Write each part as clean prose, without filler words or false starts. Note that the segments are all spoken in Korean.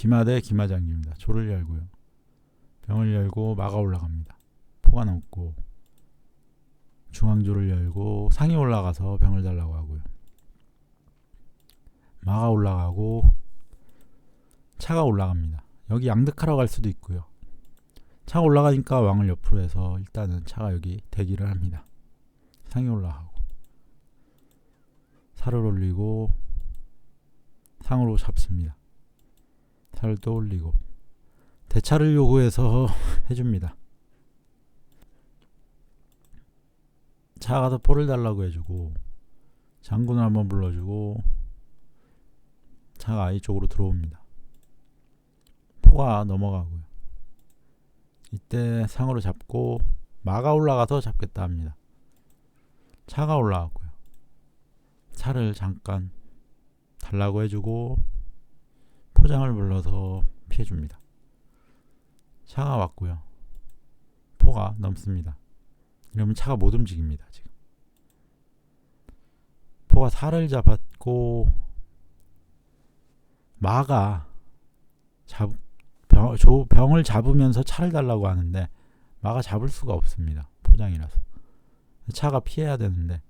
기마 대 기마장기입니다. 조를 열고요. 병을 열고 마가 올라갑니다. 포가 넘고 중앙조를 열고 상이 올라가서 병을 달라고 하고요. 마가 올라가고 차가 올라갑니다. 여기 양득하러 갈 수도 있고요. 차가 올라가니까 왕을 옆으로 해서 일단은 차가 여기 대기를 합니다. 상이 올라가고 살을 올리고 상으로 잡습니다. 살을 또 올리고 대차를 요구해서 해줍니다. 차가 가서 포를 달라고 해주고 장군을 한번 불러주고 차가 이쪽으로 들어옵니다. 포가 넘어가고요. 이때 상으로 잡고 마가 올라가서 잡겠다 합니다. 차가 올라왔고요. 차를 잠깐 달라고 해주고 포장을 불러서 피해줍니다. 차가 왔고요. 포가 넘습니다. 이러면 차가 못 움직입니다. 지금 포가 살을 잡았고 마가 병을 잡으면서 차를 달라고 하는데 마가 잡을 수가 없습니다. 포장이라서 차가 피해야 되는데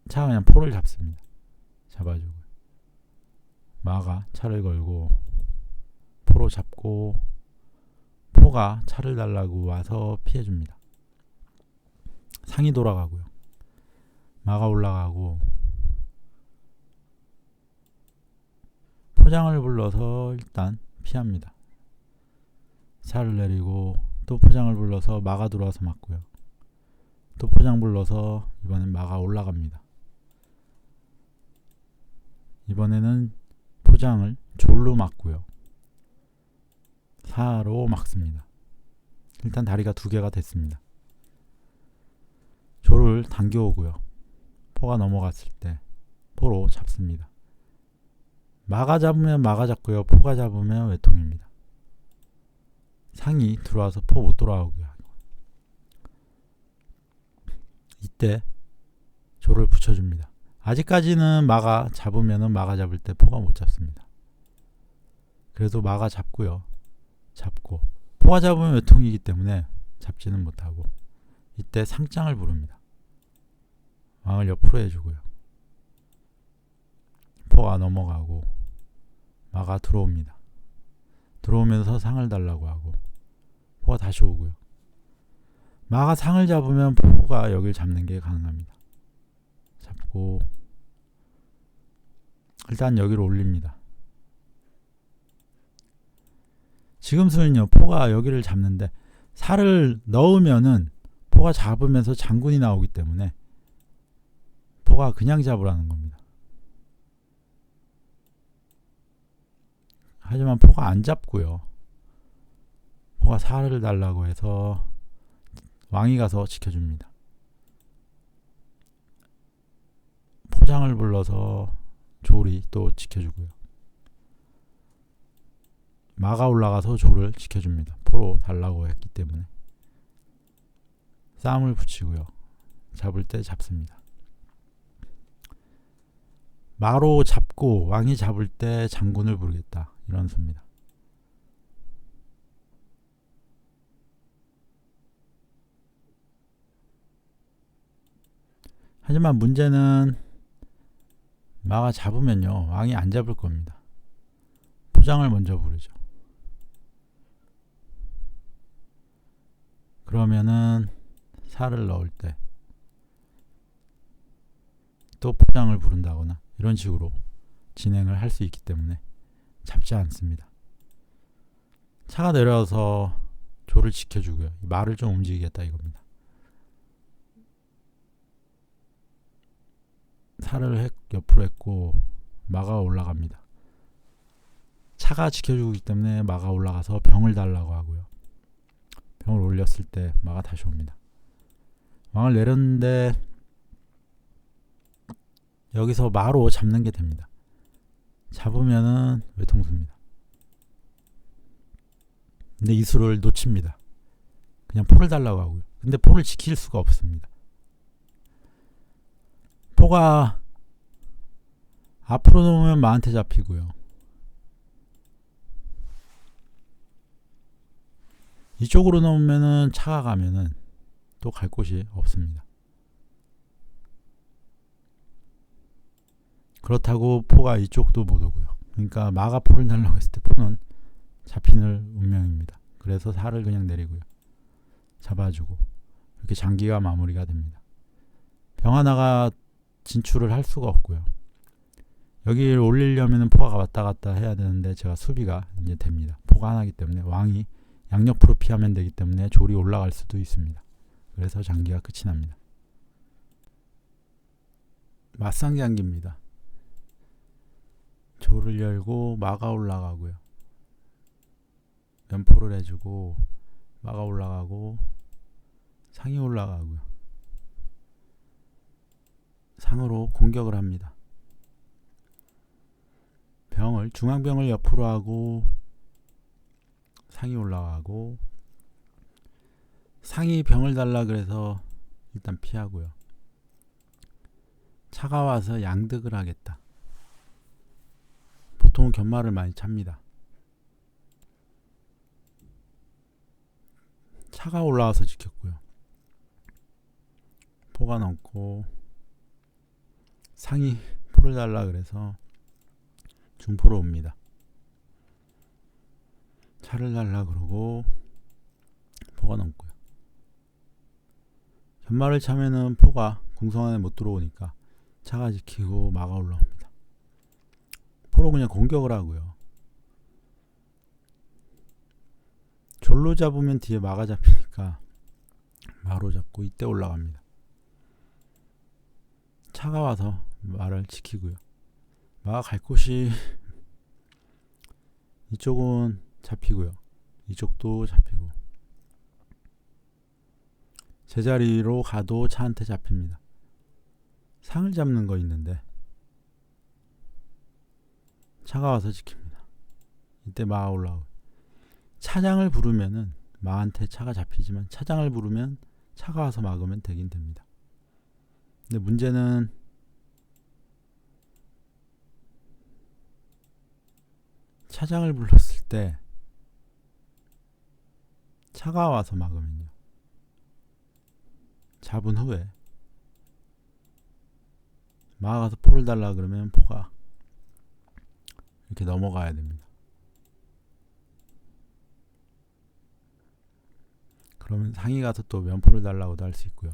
차가 그냥 포를 잡습니다. 잡아주고 마가 차를 걸고 포로 잡고 포가 차를 달라고 와서 피해줍니다. 상이 돌아가고요. 마가 올라가고 포장을 불러서 일단 피합니다. 살을 내리고 또 포장을 불러서 마가 들어와서 맞고요. 또 포장 불러서 이번엔 마가 올라갑니다. 이번에는 포장을 졸로 막고요. 사로 막습니다. 일단 다리가 2개가 됐습니다. 조를 당겨오고요. 포가 넘어갔을 때 포로 잡습니다. 마가 잡으면 마가 잡고요. 포가 잡으면 외통입니다. 상이 들어와서 포 못 돌아오게 하고 이때 조를 붙여줍니다. 아직까지는 마가 잡으면은 마가 잡을 때 포가 못 잡습니다. 그래도 마가 잡고요. 잡고 포가 잡으면 외통이기 때문에 잡지는 못하고 이때 상장을 부릅니다. 왕을 옆으로 해주고요. 포가 넘어가고 마가 들어옵니다. 들어오면서 상을 달라고 하고 포가 다시 오고요. 마가 상을 잡으면 포가 여길 잡는 게 가능합니다. 잡고 일단 여기로 올립니다. 지금 수는요 포가 여기를 잡는데 살을 넣으면은 포가 잡으면서 장군이 나오기 때문에 포가 그냥 잡으라는 겁니다. 하지만 포가 안 잡고요. 포가 살을 달라고 해서 왕이 가서 지켜줍니다. 포장을 불러서 조리 또 지켜주고요. 마가 올라가서 조를 지켜줍니다. 포로 달라고 했기 때문에 싸움을 붙이고요. 잡을 때 잡습니다. 마로 잡고 왕이 잡을 때 장군을 부르겠다. 이런 수입니다. 하지만 문제는 마가 잡으면요 왕이 안 잡을 겁니다. 포장을 먼저 부르죠. 그러면은 살을 넣을 때 또 포장을 부른다거나 이런 식으로 진행을 할 수 있기 때문에 잡지 않습니다. 차가 내려와서 조를 지켜주고요. 말을 좀 움직이겠다 이겁니다. 살을 옆으로 했고 마가 올라갑니다. 차가 지켜주기 때문에 마가 올라가서 병을 달라고 하고요. 병을 올렸을 때 마가 다시 옵니다. 왕을 내렸는데 여기서 마로 잡는 게 됩니다. 잡으면은 외통수입니다. 근데 이 수를 놓칩니다. 그냥 포를 달라고 하고요. 근데 포를 지킬 수가 없습니다. 포가 앞으로 놓으면 마한테 잡히고요. 이쪽으로 놓으면은 차가 가면은 또 갈 곳이 없습니다. 그렇다고 포가 이쪽도 못 오고요. 그러니까 마가 포를 날라고 했을 때 포는 잡히는 운명입니다. 그래서 살을 그냥 내리고요. 잡아주고 이렇게 장기가 마무리가 됩니다. 병 하나가 진출을 할 수가 없고요. 여기를 올리려면 포가 왔다 갔다 해야 되는데 제가 수비가 이제 됩니다. 포가 하나이기 때문에 왕이 양옆으로 피하면 되기 때문에 졸이 올라갈 수도 있습니다. 그래서 장기가 끝이 납니다. 맞상장기입니다. 졸을 열고 마가 올라가고요. 면포를 해주고 마가 올라가고 상이 올라가고요. 상으로 공격을 합니다. 중앙병을 옆으로 하고 상이 올라가고 상이 병을 달라 그래서 일단 피하고요. 차가 와서 양득을 하겠다. 보통은 견마를 많이 찹니다. 차가 올라와서 지켰고요. 포가 넘고 상이 포를 달라 그래서 중포로 옵니다. 차를 달라 그러고 포가 넘고요. 견마를 차면은 포가 궁성 안에 못 들어오니까 차가 지키고 마가 올라옵니다. 포로 그냥 공격을 하고요. 졸로 잡으면 뒤에 마가 잡히니까 마로 잡고 이때 올라갑니다. 차가 와서 마를 지키고요. 마가 갈 곳이 이쪽은 잡히고요. 이쪽도 잡히고 제자리로 가도 차한테 잡힙니다. 상을 잡는 거 있는데 차가 와서 지킵니다. 이때 마가 올라오고 차장을 부르면은 마한테 차가 잡히지만 차장을 부르면 차가 와서 막으면 되긴 됩니다. 근데 문제는 차장을 불렀을 때 차가 와서 막으면요. 잡은 후에 마가 가서 포를 달라 그러면 포가 이렇게 넘어가야 됩니다. 그러면 상이 가서 또 면포를 달라고도 할 수 있고요.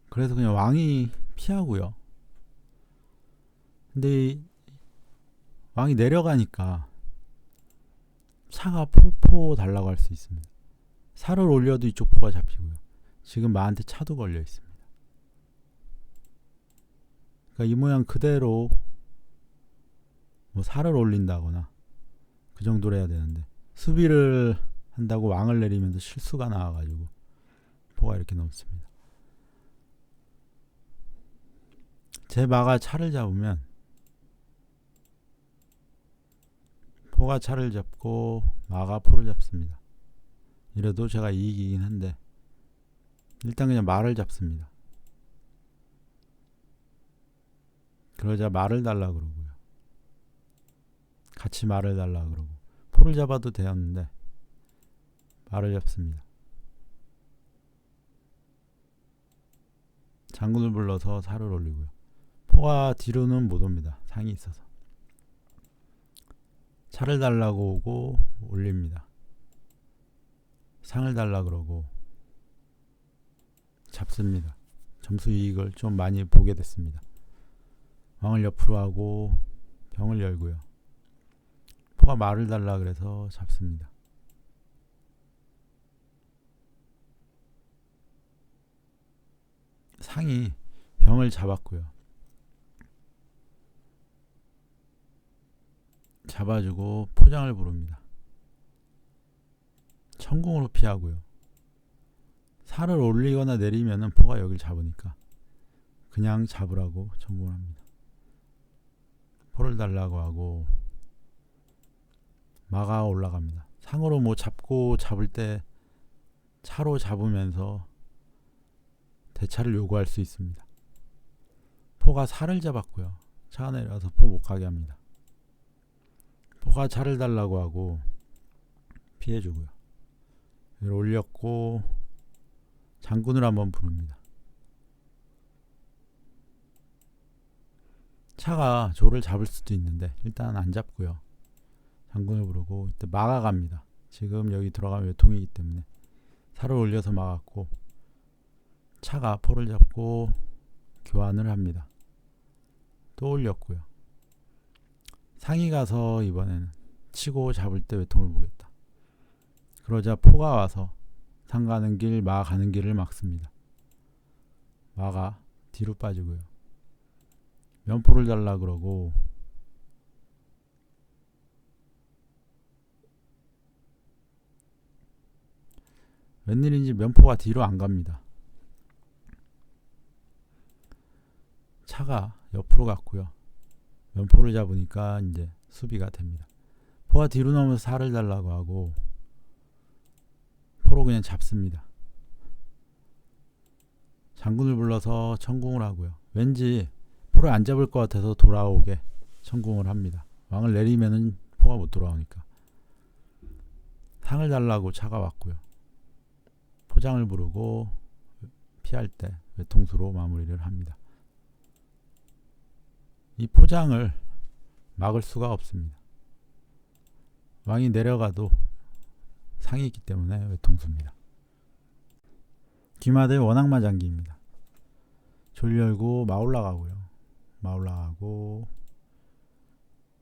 그래서 그냥 왕이 피하고요. 근데 왕이 내려가니까 차가 포 달라고 할 수 있습니다. 살을 올려도 이쪽 포가 잡히고요. 지금 마한테 차도 걸려 있습니다. 그러니까 이 모양 그대로 뭐 살을 올린다거나 그 정도로 해야 되는데 수비를 한다고 왕을 내리면서 실수가 나와가지고 포가 이렇게 넘습니다. 제 마가 차를 잡으면 포가 차를 잡고 마가 포를 잡습니다. 이래도 제가 이기긴 한데 일단 그냥 말을 잡습니다. 그러자 말을 달라 그러고요. 같이 말을 달라 그러고 포를 잡아도 되었는데 말을 잡습니다. 장군을 불러서 살을 올리고요. 포가 뒤로는 못 옵니다. 상이 있어서. 차를 달라고 오고 올립니다. 상을 달라 그러고 잡습니다. 점수 이익을 좀 많이 보게 됐습니다. 왕을 옆으로 하고 병을 열고요. 포가 말을 달라 그래서 잡습니다. 상이 병을 잡았고요. 잡아주고 포장을 부릅니다. 천궁으로 피하고요. 살을 올리거나 내리면은 포가 여길 잡으니까 그냥 잡으라고 천궁을 합니다. 포를 달라고 하고 마가 올라갑니다. 상으로 뭐 잡고 잡을 때 차로 잡으면서 대차를 요구할 수 있습니다. 포가 살을 잡았고요. 차가 내려와서 포 못 가게 합니다. 포가 차를 달라고 하고 피해주고요. 위로 올렸고 장군을 한번 부릅니다. 차가 조를 잡을 수도 있는데 일단 안 잡고요. 장군을 부르고 이때 막아갑니다. 지금 여기 들어가면 외통이기 때문에 살을 올려서 막았고 차가 포를 잡고 교환을 합니다. 또 올렸고요. 상이 가서 이번에는 치고 잡을 때 외통을 보겠다. 그러자 포가 와서 상 가는 길, 마 가는 길을 막습니다. 마가 뒤로 빠지고요. 면포를 달라 그러고 웬일인지 면포가 뒤로 안 갑니다. 차가 옆으로 갔고요. 면포를 잡으니까 이제 수비가 됩니다. 포가 뒤로 넘어서 살을 달라고 하고 포로 그냥 잡습니다. 장군을 불러서 천궁을 하고요. 왠지 포를 안 잡을 것 같아서 돌아오게 천궁을 합니다. 왕을 내리면은 포가 못 돌아오니까. 상을 달라고 차가 왔고요. 포장을 부르고 피할 때 외통수로 마무리를 합니다. 이 포장을 막을 수가 없습니다. 왕이 내려가도 상이 있기 때문에 외통수입니다. 기마대 원악마장기입니다. 졸 열고 마 올라가고요. 마 올라가고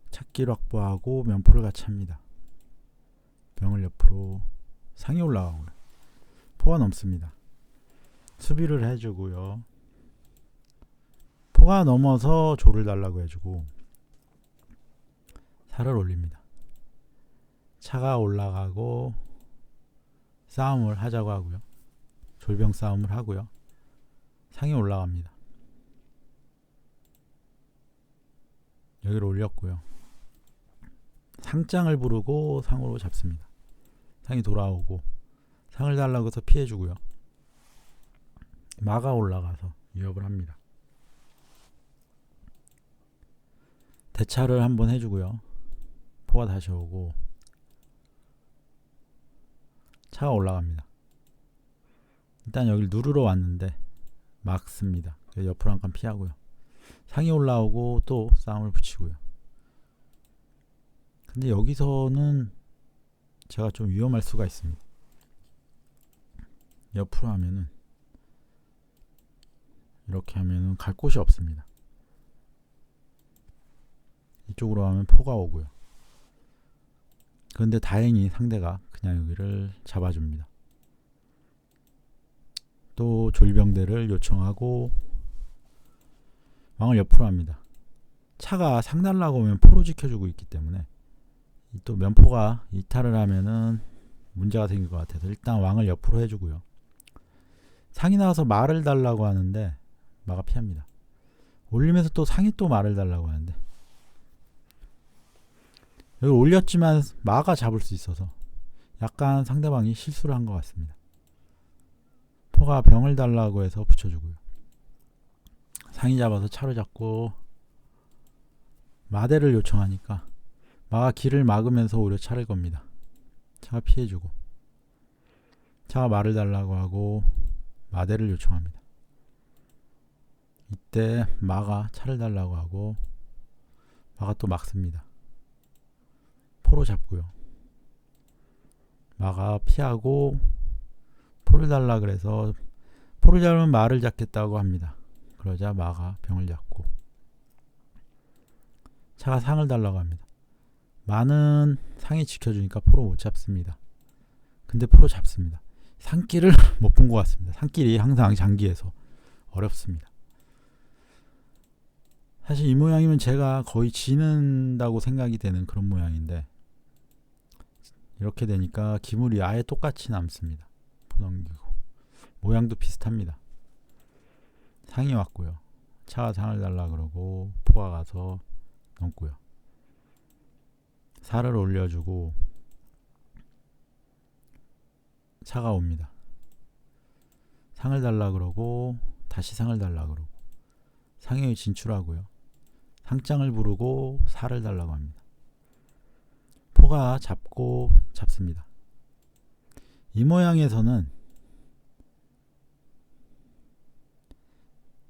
찾기를 확보하고 면포를 같이 합니다. 병을 옆으로 상이 올라가고요. 포가 넘습니다. 수비를 해주고요. 포가 넘어서 조를 달라고 해주고 살을 올립니다. 차가 올라가고 싸움을 하자고 하고요. 졸병 싸움을 하고요. 상이 올라갑니다. 여기를 올렸고요. 상장을 부르고 상으로 잡습니다. 상이 돌아오고 상을 달라고 해서 피해주고요. 마가 올라가서 위협을 합니다. 대차를 한번 해주고요. 포가 다시 오고 차가 올라갑니다. 일단 여기를 누르러 왔는데 막습니다. 옆으로 한 칸 피하고요. 상이 올라오고 또 싸움을 붙이고요. 근데 여기서는 제가 좀 위험할 수가 있습니다. 옆으로 하면은 이렇게 하면은 갈 곳이 없습니다. 이쪽으로 하면 포가 오고요. 그런데 다행히 상대가 그냥 여기를 잡아줍니다. 또 졸병대를 요청하고 왕을 옆으로 합니다. 차가 상 달라고 하면 포로 지켜주고 있기 때문에 또 면포가 이탈을 하면은 문제가 생길 것 같아서 일단 왕을 옆으로 해주고요. 상이 나와서 말을 달라고 하는데 마가 피합니다. 올리면서 또 상이 또 말을 달라고 하는데 여기 올렸지만 마가 잡을 수 있어서 약간 상대방이 실수를 한 것 같습니다. 포가 병을 달라고 해서 붙여주고요. 상이 잡아서 차로 잡고 마대를 요청하니까 마가 길을 막으면서 오히려 차를 겁니다. 차가 피해주고 차가 말을 달라고 하고 마대를 요청합니다. 이때 마가 차를 달라고 하고 마가 또 막습니다. 포로 잡고요. 마가 피하고 포를 달라 그래서 포를 잡으면 마를 잡겠다고 합니다. 그러자 마가 병을 잡고 차가 상을 달라고 합니다. 마는 상이 지켜주니까 포로 못 잡습니다. 근데 포로 잡습니다. 산길을 못 본 것 같습니다. 산길이 항상 장기에서 어렵습니다. 사실 이 모양이면 제가 거의 지는다고 생각이 되는 그런 모양인데 이렇게 되니까 기물이 아예 똑같이 남습니다. 포 넘기고 모양도 비슷합니다. 상이 왔고요. 차가 상을 달라 그러고 포가 가서 넘고요. 살을 올려주고 차가 옵니다. 상을 달라 그러고 다시 상을 달라 그러고 상에 진출하고요. 상장을 부르고 살을 달라고 합니다. 포가 잡습니다. 이 모양에서는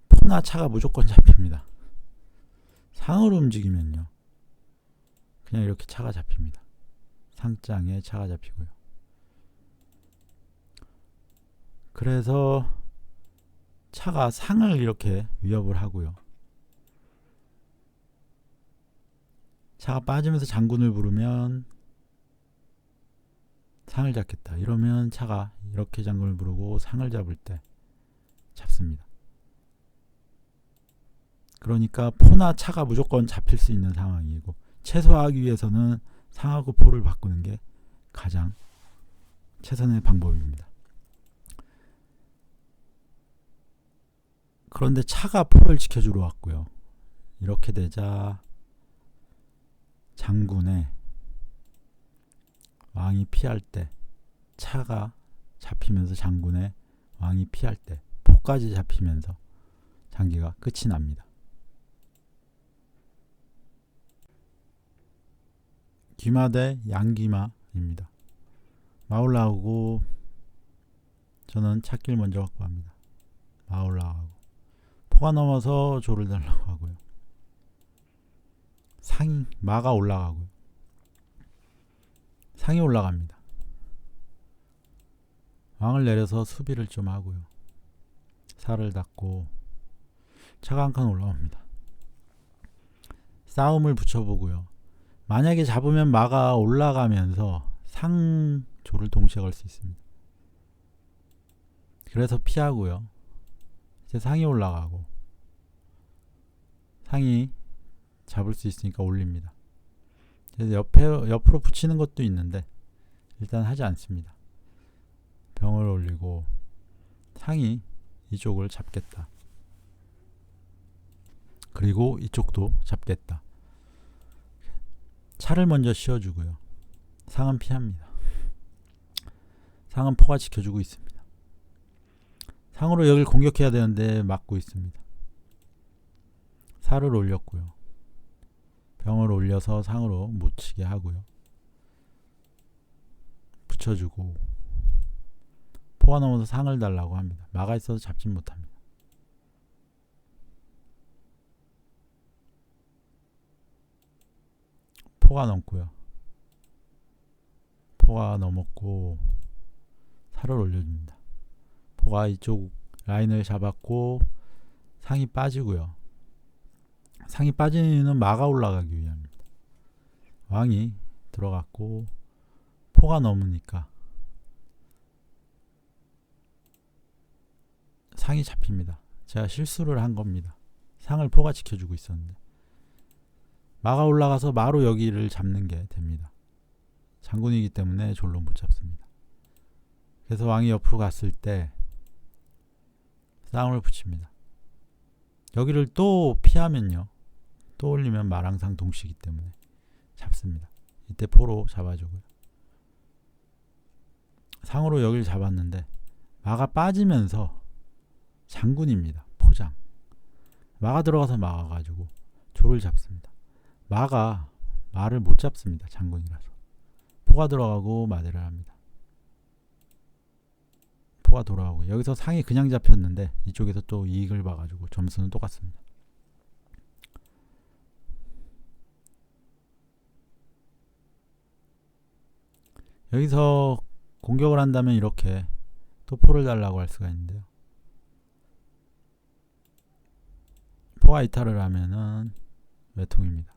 포나 차가 무조건 잡힙니다. 상으로 움직이면요, 그냥 이렇게 차가 잡힙니다. 상장에 차가 잡히고요. 그래서 차가 상을 이렇게 위협을 하고요. 차가 빠지면서 장군을 부르면 상을 잡겠다. 이러면 차가 이렇게 장군을 부르고 상을 잡을 때 잡습니다. 그러니까 포나 차가 무조건 잡힐 수 있는 상황이고, 최소화하기 위해서는 상하고 포를 바꾸는 게 가장 최선의 방법입니다. 그런데 차가 포를 지켜주러 왔고요. 이렇게 되자 장군의 왕이 피할 때, 차가 잡히면서 장군의 왕이 피할 때 포까지 잡히면서 장기가 끝이 납니다. 귀마 대 양귀마입니다. 마 올라오고 저는 찻길 먼저 확보합니다. 마 올라가고 포가 넘어서 조를 달라고 하고요. 마가 올라가고요. 상이 올라갑니다. 왕을 내려서 수비를 좀 하고요. 살을 닫고 차가 한 칸 올라옵니다. 싸움을 붙여보고요. 만약에 잡으면 마가 올라가면서 상조를 동시에 걸 수 있습니다. 그래서 피하고요. 이제 상이 올라가고 상이 잡을 수 있으니까 올립니다. 그래서 옆으로 붙이는 것도 있는데 일단 하지 않습니다. 병을 올리고 상이 이쪽을 잡겠다. 그리고 이쪽도 잡겠다. 차를 먼저 씌워주고요. 상은 피합니다. 상은 포가 지켜주고 있습니다. 상으로 여기를 공격해야 되는데 막고 있습니다. 살을 올렸고요. 병을 올려서 상으로 못 치게 하고요. 붙여주고 포가 넘어서 상을 달라고 합니다. 마가 있어서 잡진 못합니다. 포가 넘고요. 포가 넘었고 살을 올려줍니다. 포가 이쪽 라인을 잡았고 상이 빠지고요. 상이 빠지는 이유는 마가 올라가기 위함입니다. 왕이 들어갔고 포가 넘으니까 상이 잡힙니다. 제가 실수를 한 겁니다. 상을 포가 지켜주고 있었는데 마가 올라가서 마로 여기를 잡는 게 됩니다. 장군이기 때문에 졸로 못 잡습니다. 그래서 왕이 옆으로 갔을 때 싸움을 붙입니다. 여기를 또 피하면요, 또 올리면 마랑 상 동시기 때문에 잡습니다. 이때 포로 잡아주고요. 상으로 여기를 잡았는데 마가 빠지면서 장군입니다. 포장. 마가 들어가서 막아가지고 조를 잡습니다. 마가 말을 못 잡습니다. 장군이라서. 포가 들어가고 마대를 합니다. 포가 돌아오고 여기서 상이 그냥 잡혔는데 이쪽에서 또 이익을 봐가지고 점수는 똑같습니다. 여기서 공격을 한다면 이렇게 또 포를 달라고 할 수가 있는데요. 포가 이탈을 하면은 외통입니다.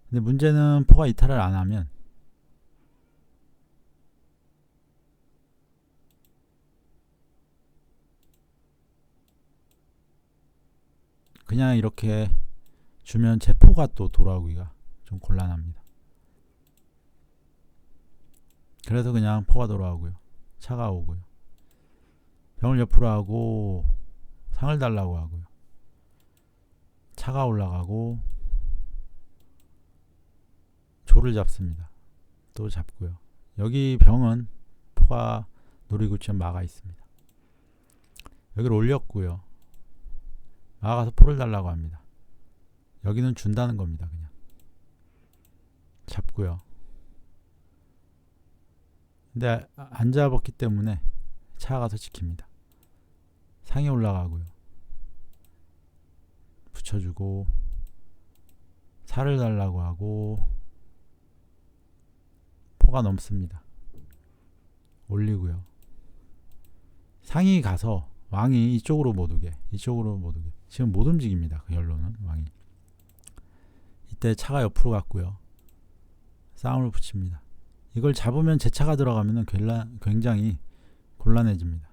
근데 문제는 포가 이탈을 안 하면 그냥 이렇게 주면 제 포가 또 돌아오기가 좀 곤란합니다. 그래서 그냥 포가 돌아오고요. 차가 오고요. 병을 옆으로 하고 상을 달라고 하고요. 차가 올라가고 조를 잡습니다. 또 잡고요. 여기 병은 포가 노리고 지금 막아 있습니다. 여기를 올렸고요. 마가 가서 포를 달라고 합니다. 여기는 준다는 겁니다. 그냥 잡고요. 근데 안 잡았기 때문에 차가 가서 지킵니다. 상에 올라가고요. 붙여주고 살을 달라고 하고 포가 넘습니다. 올리고요. 상이 가서 왕이 이쪽으로 못 오게 지금 못 움직입니다. 그 연로는 왕이. 이때 차가 옆으로 갔고요. 싸움을 붙입니다. 이걸 잡으면 제 차가 들어가면 굉장히 곤란해집니다.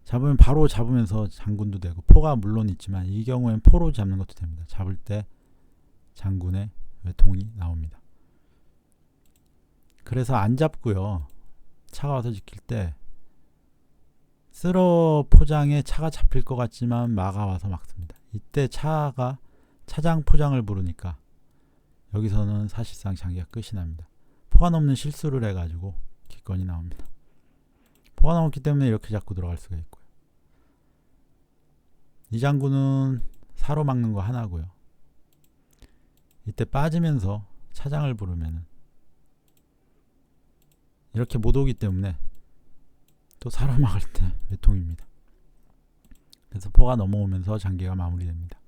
잡으면 바로 잡으면서 장군도 되고 포가 물론 있지만 이 경우엔 포로 잡는 것도 됩니다. 잡을 때 장군의 외통이 나옵니다. 그래서 안 잡고요. 차가 와서 지킬 때 쓸어 포장에 차가 잡힐 것 같지만 마가 와서 막습니다. 이때 차가 차장 포장을 부르니까 여기서는 사실상 장기가 끝이 납니다. 포가 넘는 실수를 해가지고 기권이 나옵니다. 포가 넘었기 때문에 이렇게 잡고 들어갈 수가 있고요. 이 장군은 사로 막는 거 하나고요. 이때 빠지면서 차장을 부르면은 이렇게 못 오기 때문에 또 사로 막을 때 외통입니다. 그래서 포가 넘어오면서 장기가 마무리됩니다.